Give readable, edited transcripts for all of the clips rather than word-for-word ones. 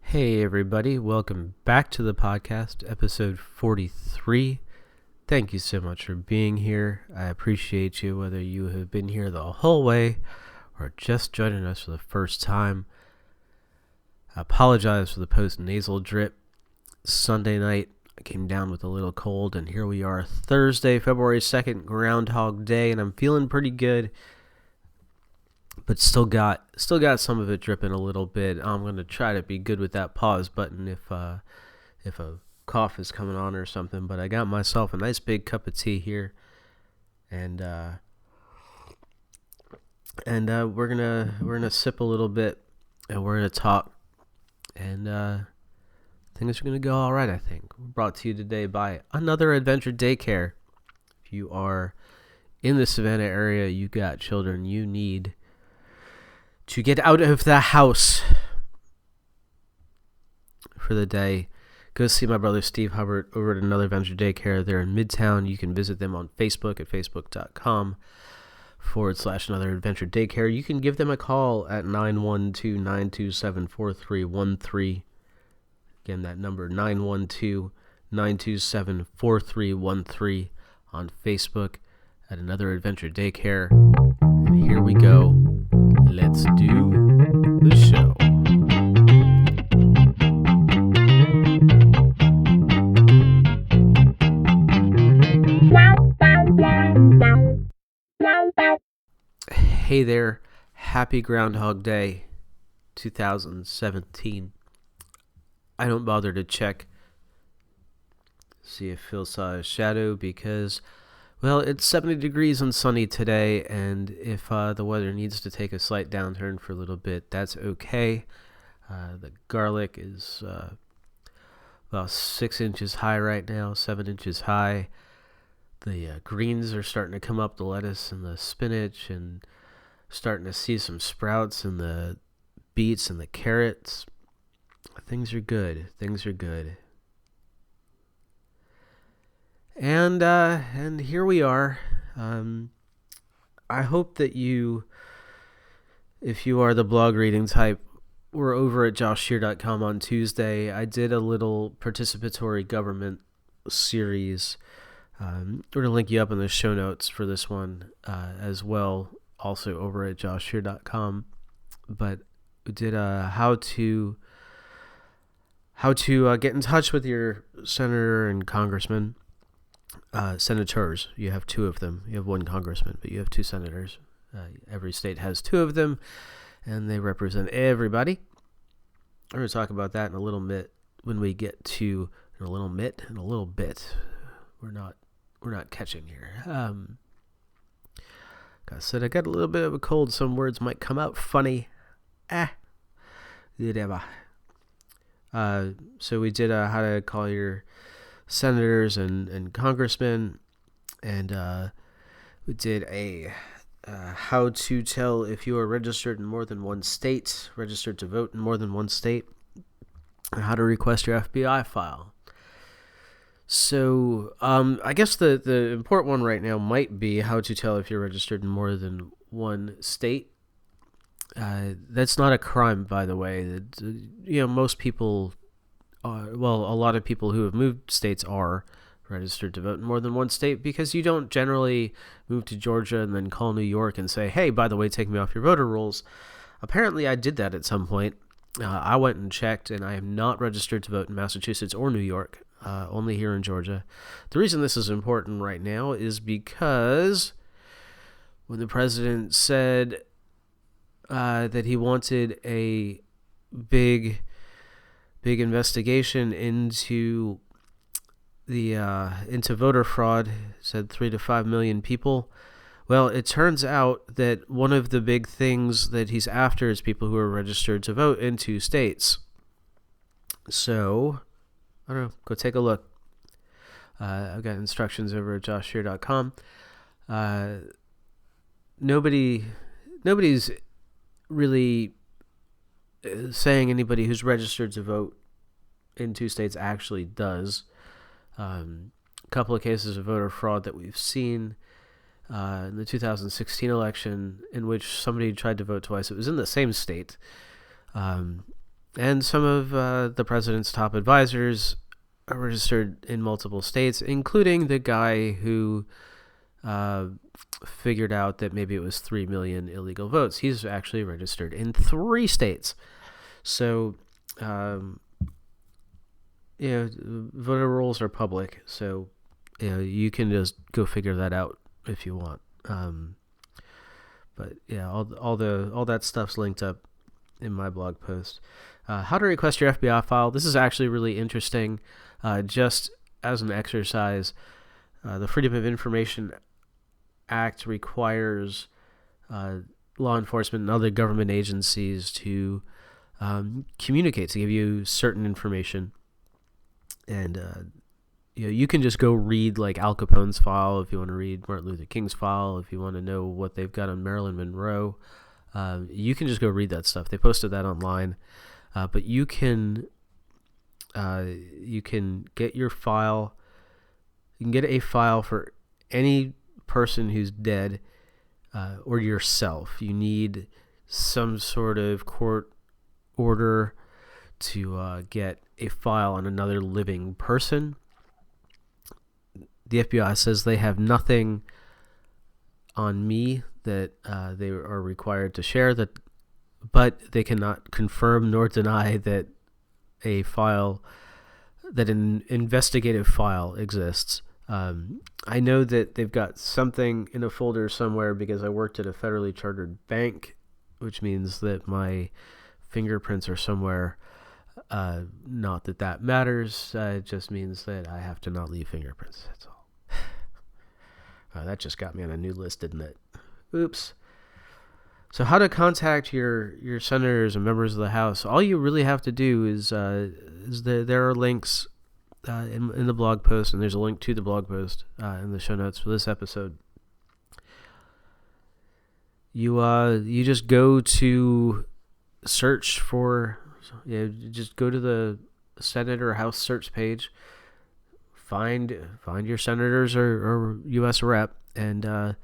Hey everybody, welcome back to the podcast, episode 43. Thank you so much for being here. I appreciate you, whether you have been here the whole way or just joining us for the first time. I apologize for the post-nasal drip. Sunday night, I came down with a little cold, and here we are, Thursday, February 2nd, Groundhog Day, and I'm feeling pretty good. But still got some of it dripping a little bit. I'm gonna try to be good with that pause button if a cough is coming on or something. But I got myself a nice big cup of tea here, and we're gonna sip a little bit, and we're gonna talk, and things are gonna go all right. I think. Brought to you today by Another Adventure Daycare. If you are in the Savannah area, you got children, you need to get out of the house for the day, go see my brother Steve Hubbard over at Another Adventure Daycare. They're in Midtown. You can visit them on Facebook at facebook.com/Another Adventure Daycare. You can give them a call at 912-927-4313. Again, that number, 912-927-4313 on Facebook at Another Adventure Daycare. And here we go. Let's do the show. Hey there, happy Groundhog Day 2017. I don't bother to check, see if Phil saw a shadow because, well, it's 70 degrees and sunny today, and if the weather needs to take a slight downturn for a little bit, that's okay. The garlic is about 6 inches high right now, 7 inches high. The greens are starting to come up, the lettuce and the spinach, and starting to see some sprouts in the beets and the carrots. Things are good. And here we are. I hope that you, if you are the blog reading type, were over at joshshear.com on Tuesday. I did a little participatory government series. We're going to link you up in the show notes for this one as well, also over at joshshear.com. But we did how to get in touch with your senator and congressman. Senators, you have two of them. You have one congressman, but you have two senators. Every state has two of them, and they represent everybody. We're going to talk about that in a little bit when we get to in a little bit. We're not catching here. Like I said, I got a little bit of a cold. Some words might come out funny. Whatever. So we did how to call your senators and congressmen, and we did a how to tell if you are registered in more than one state, registered to vote in more than one state, and how to request your FBI file. So I guess the important one right now might be how to tell if you're registered in more than one state. That's not a crime, by the way. Most people, a lot of people who have moved states are registered to vote in more than one state, because you don't generally move to Georgia and then call New York and say, hey, by the way, take me off your voter rolls. Apparently, I did that at some point. I went and checked, and I am not registered to vote in Massachusetts or New York, only here in Georgia. The reason this is important right now is because when the president said that he wanted a big investigation into into voter fraud, said 3 to 5 million people. Well, it turns out that one of the big things that he's after is people who are registered to vote in 2 states. So, I don't know, go take a look. I've got instructions over at joshshear.com. Nobody's really saying anybody who's registered to vote in 2 states actually does. A couple of cases of voter fraud that we've seen in the 2016 election, in which somebody tried to vote twice. It was in the same state, And some of the president's top advisors are registered in multiple states, including the guy who figured out that maybe it was 3 million illegal votes. He's actually registered in 3 states. So, voter rolls are public, so you can just go figure that out if you want. But yeah, all that stuff's linked up in my blog post. How to request your FBI file. This is actually really interesting. Just as an exercise, the Freedom of Information Act requires law enforcement and other government agencies to communicate, to give you certain information. And you can just go read like Al Capone's file if you want to read Martin Luther King's file, if you want to know what they've got on Marilyn Monroe. You can just go read that stuff. They posted that online, but you can get your file. You can get a file for any person who's dead or yourself. You need some sort of court order to get a file on another living person. The FBI says they have nothing on me that they are required to share, but they cannot confirm nor deny that an investigative file exists. I know that they've got something in a folder somewhere because I worked at a federally chartered bank, which means that my fingerprints are somewhere. Not that matters. It just means that I have to not leave fingerprints. That's all. That just got me on a new list, didn't it? Oops. So how to contact your senators and members of the House? All you really have to do is there are links in the blog post, and there's a link to the blog post in the show notes for this episode. You just go to search for, just go to the Senate or House search page, find your senators or U.S. rep, and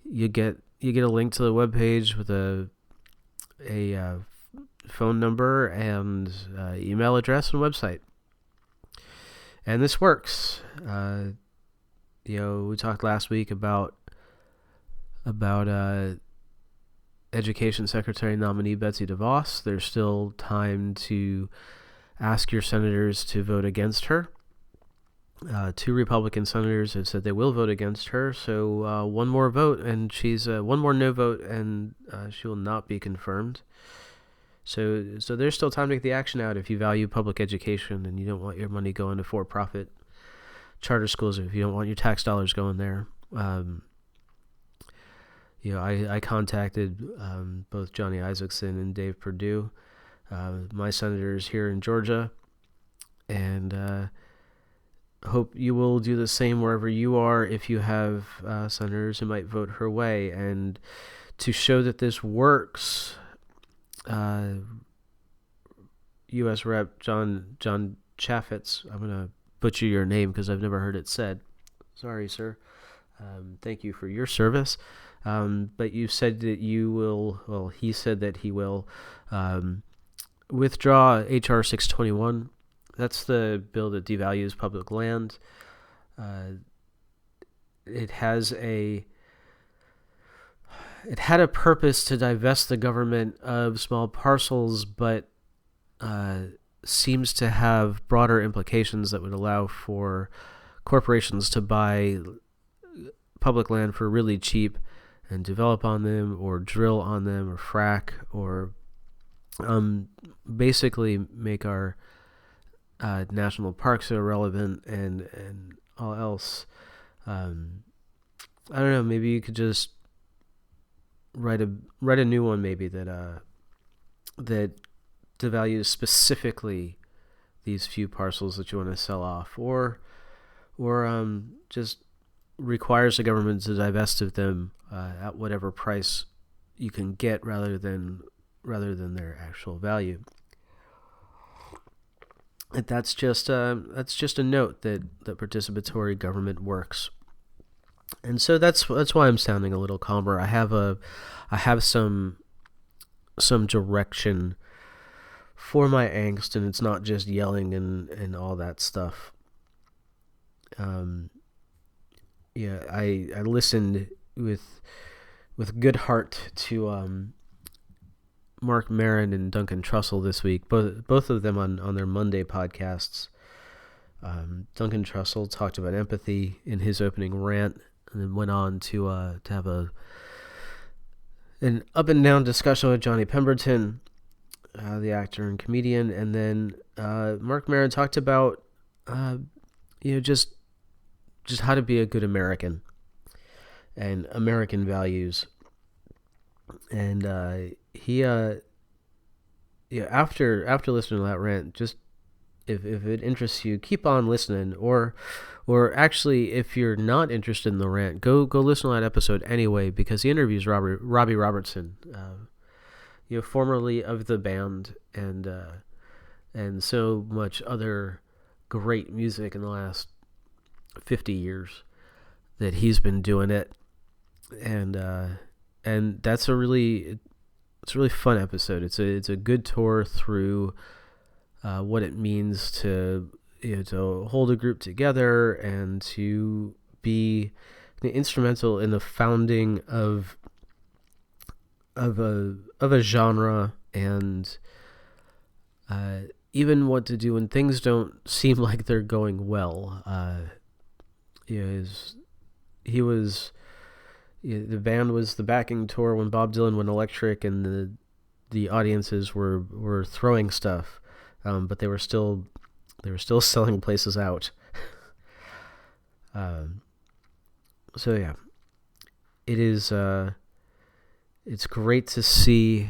you get a link to the webpage with a phone number and email address and website. And this works. We talked last week about Education Secretary nominee Betsy DeVos. There's still time to ask your senators to vote against her. 2 Republican senators have said they will vote against her. So one more vote, and she's one more no vote, and she will not be confirmed. So there's still time to get the action out if you value public education and you don't want your money going to for-profit charter schools, if you don't want your tax dollars going there. I contacted both Johnny Isakson and Dave Perdue, my senators here in Georgia, and hope you will do the same wherever you are if you have senators who might vote her way. And to show that this works, U.S. Rep. John Chaffetz, I'm going to butcher your name because I've never heard it said. Sorry, sir. Thank you for your service. But you said that you will, he said that he will withdraw H.R. 621. That's the bill that devalues public land. It had a purpose to divest the government of small parcels, but seems to have broader implications that would allow for corporations to buy public land for really cheap and develop on them or drill on them or frack or basically make our national parks irrelevant and all else. I don't know, maybe you could just write a new one maybe that devalues specifically these few parcels that you want to sell off, or just requires the government to divest of them at whatever price you can get rather than their actual value. And that's just a note that participatory government works. And so that's why I'm sounding a little calmer. I have some direction for my angst, and it's not just yelling and all that stuff. I listened with good heart to Mark Maron and Duncan Trussell this week, both of them on their Monday podcasts. Duncan Trussell talked about empathy in his opening rant, and then went on to have an up and down discussion with Johnny Pemberton, the actor and comedian, and then Mark Maron talked about just how to be a good American and American values. And he after listening to that rant, just if it interests you, keep on listening, or actually, if you're not interested in the rant, go listen to that episode anyway, because he interviews Robbie Robertson, formerly of the band, and so much other great music in the last 50 years that he's been doing it, and that's a really fun episode. It's a good tour through what it means to hold a group together and to be instrumental in the founding of a genre, and even what to do when things don't seem like they're going well. The band was the backing tour when Bob Dylan went electric, and the audiences were throwing stuff, but they were still selling places out. So yeah, it is. It's great to see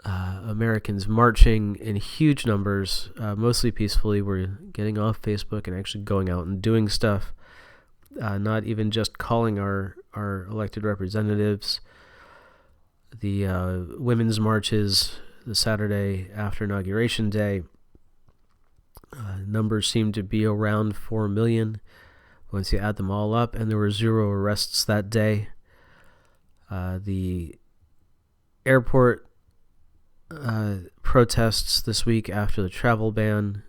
Americans marching in huge numbers, mostly peacefully. We're getting off Facebook and actually going out and doing stuff. Not even just calling our elected representatives. The women's marches the Saturday after Inauguration Day, numbers seem to be around 4 million once you add them all up, and there were 0 arrests that day. The airport protests this week after the travel ban,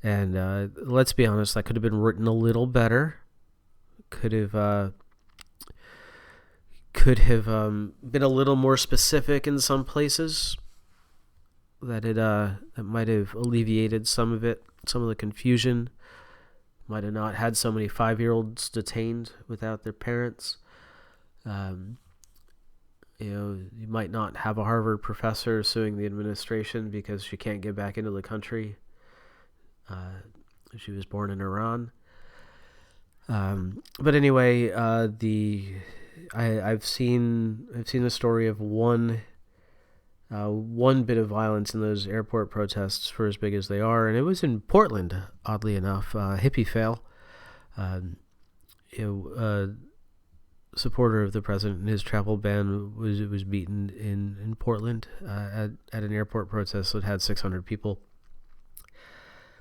and let's be honest, that could have been written a little better. Could have been a little more specific in some places. That might have alleviated some of the confusion. Might have not had so many 5-year-olds detained without their parents. You might not have a Harvard professor suing the administration because she can't get back into the country. She was born in Iran. But anyway, I've seen the story of one bit of violence in those airport protests, for as big as they are, and it was in Portland, oddly enough. Hippie Fail, supporter of the president and his travel ban, was beaten in Portland at an airport protest that had 600 people.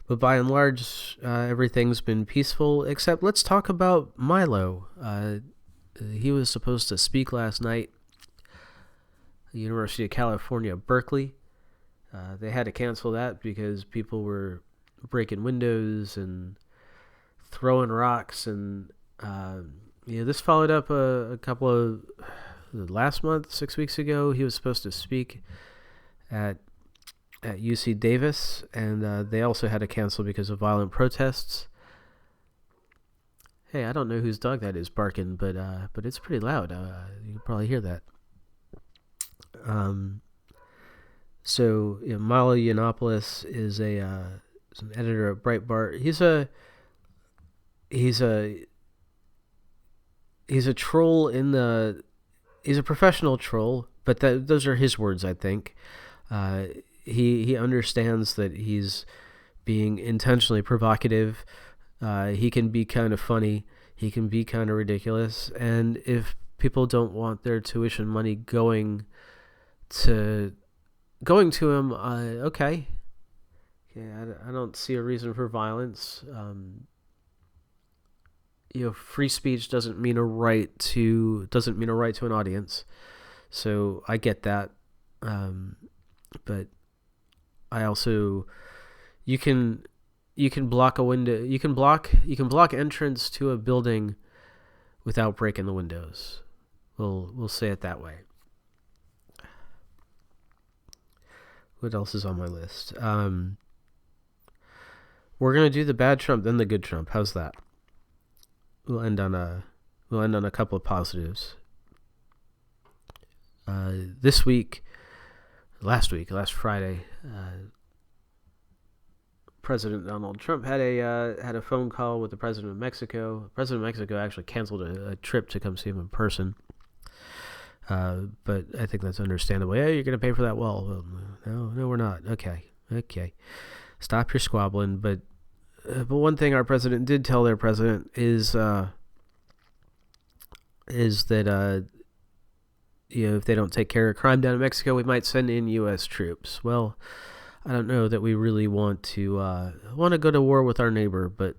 But by and large, everything's been peaceful, except let's talk about Milo. He was supposed to speak last night at the University of California, Berkeley. They had to cancel that because people were breaking windows and throwing rocks. And this followed up a couple of... last month, 6 weeks ago, he was supposed to speak at UC Davis, and they also had to cancel because of violent protests. Hey, I don't know whose dog that is barking, but it's pretty loud. You can probably hear that. So Milo Yiannopoulos is an editor at Breitbart. He's a troll he's a professional troll, but those are his words, I think. He understands that he's being intentionally provocative. He can be kind of funny. He can be kind of ridiculous. And if people don't want their tuition money going to him, okay. I don't see a reason for violence. Free speech doesn't mean a right to an audience. So I get that. But I also you can block a window. You can block entrance to a building without breaking the windows. We'll say it that way. What else is on my list? We're gonna do the bad Trump, then the good Trump. How's that? We'll end on a couple of positives. Last Friday, President Donald Trump had a phone call with the President of Mexico. The President of Mexico actually canceled a trip to come see him in person. But I think that's understandable. Yeah, you're going to pay for that wall. Well, no, we're not. Okay. Stop your squabbling. But one thing our president did tell their president is that if they don't take care of crime down in Mexico, we might send in U.S. troops. Well, I don't know that we really want to go to war with our neighbor, but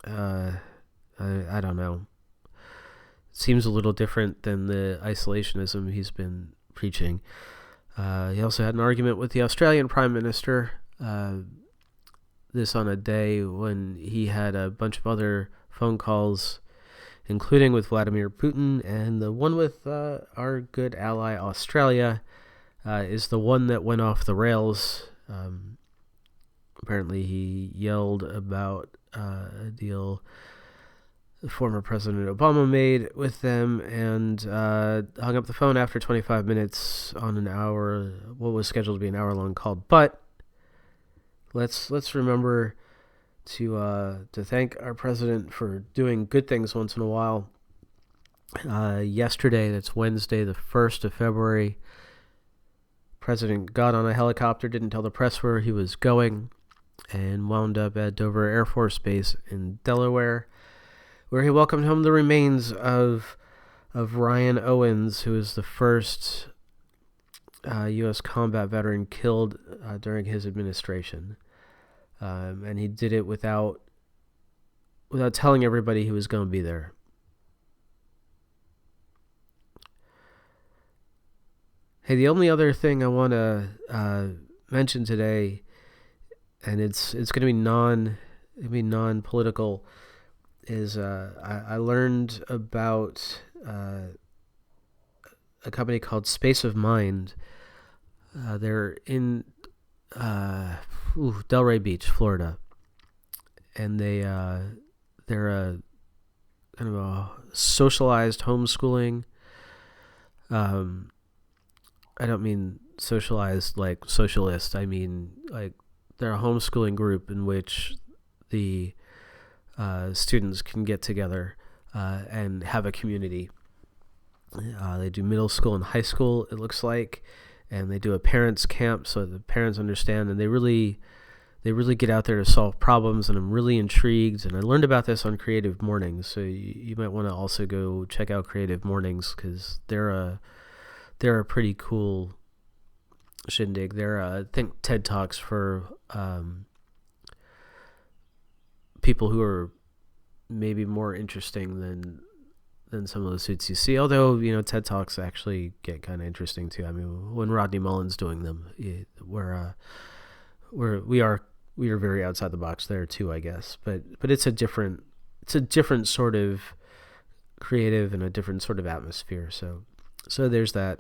I don't know. Seems a little different than the isolationism he's been preaching. He also had an argument with the Australian Prime Minister, this on a day when he had a bunch of other phone calls, including with Vladimir Putin, and the one with our good ally Australia is the one that went off the rails. Apparently he yelled about a deal the former President Obama made with them, and hung up the phone after 25 minutes on what was scheduled to be an hour-long call. But let's remember to thank our president for doing good things once in a while. Yesterday, that's Wednesday, the 1st of February, President got on a helicopter, didn't tell the press where he was going, and wound up at Dover Air Force Base in Delaware, where he welcomed home the remains of Ryan Owens, who is the first U.S. combat veteran killed during his administration. And he did it without telling everybody he was going to be there. Hey, the only other thing I want to mention today, and it's going to be non-political, is I learned about a company called Space of Mind. They're in Delray Beach, Florida, and they're a kind of a socialized homeschooling. I don't mean socialized like socialist. I mean like they're a homeschooling group in which the students can get together and have a community. They do middle school and high school, it looks like, and they do a parents camp so the parents understand, and they really get out there to solve problems, and I'm really intrigued. And I learned about this on Creative Mornings, so you might want to also go check out Creative Mornings, because they're a pretty cool shindig. They're I think TED Talks for people who are maybe more interesting than some of the suits you see. Although, TED Talks actually get kind of interesting too. I mean, when Rodney Mullen's doing them, we are very outside the box there too, I guess. But it's a different sort of creative and a different sort of atmosphere. So there's that.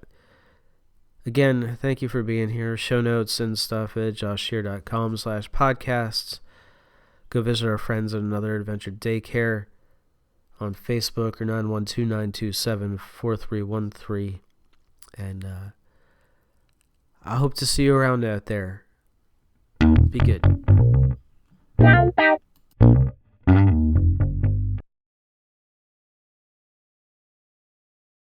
Again, thank you for being here. Show notes and stuff at joshshear.com/podcasts. Go visit our friends at Another Adventure Daycare on Facebook, or 912-927-4313. And I hope to see you around out there. Be good.